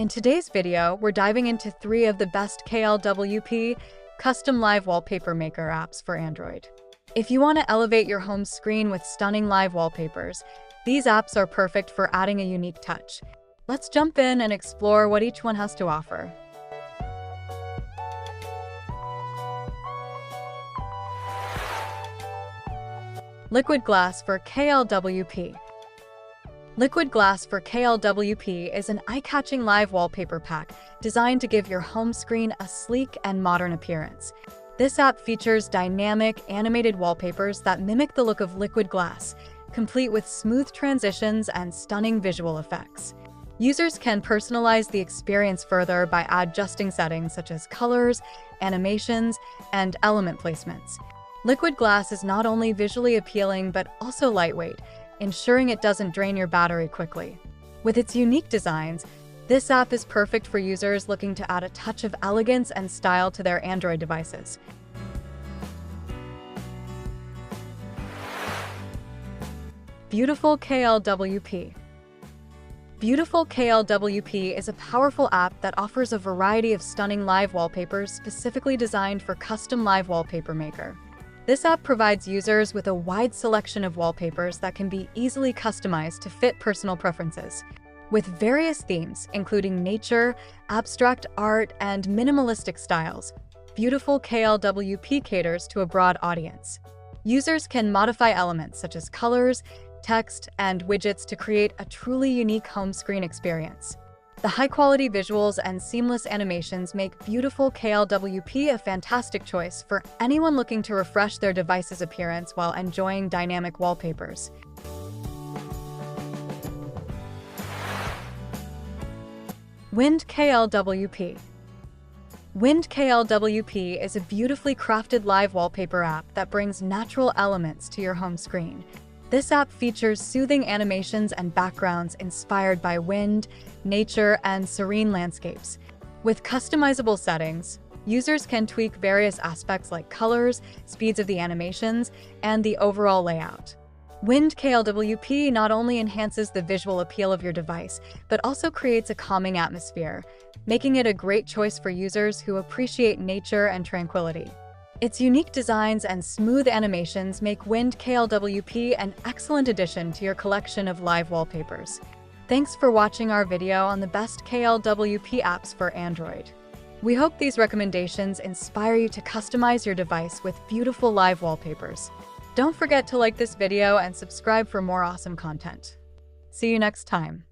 In today's video, we're diving into 3 of the best Klwp custom live wallpaper maker apps for Android. If you want to elevate your home screen with stunning live wallpapers, these apps are perfect for adding a unique touch. Let's jump in and explore what each one has to offer. Liquid Glass for Klwp. Liquid Glass for Klwp is an eye-catching live wallpaper pack designed to give your home screen a sleek and modern appearance. This app features dynamic, animated wallpapers that mimic the look of liquid glass, complete with smooth transitions and stunning visual effects. Users can personalize the experience further by adjusting settings such as colors, animations, and element placements. Liquid Glass is not only visually appealing but also lightweight, ensuring it doesn't drain your battery quickly. With its unique designs, this app is perfect for users looking to add a touch of elegance and style to their Android devices. Beautiful Klwp. Beautiful Klwp is a powerful app that offers a variety of stunning live wallpapers specifically designed for custom live wallpaper maker. This app provides users with a wide selection of wallpapers that can be easily customized to fit personal preferences. With various themes, including nature, abstract art, and minimalistic styles, Beautiful Klwp caters to a broad audience. Users can modify elements such as colors, text, and widgets to create a truly unique home screen experience. The high-quality visuals and seamless animations make Beautiful Klwp a fantastic choice for anyone looking to refresh their device's appearance while enjoying dynamic wallpapers. Wind Klwp. Wind Klwp is a beautifully crafted live wallpaper app that brings natural elements to your home screen. This app features soothing animations and backgrounds inspired by wind, nature, and serene landscapes. With customizable settings, users can tweak various aspects like colors, speeds of the animations, and the overall layout. Wind Klwp not only enhances the visual appeal of your device, but also creates a calming atmosphere, making it a great choice for users who appreciate nature and tranquility. Its unique designs and smooth animations make Wind Klwp an excellent addition to your collection of live wallpapers. Thanks for watching our video on the best Klwp apps for Android. We hope these recommendations inspire you to customize your device with beautiful live wallpapers. Don't forget to like this video and subscribe for more awesome content. See you next time.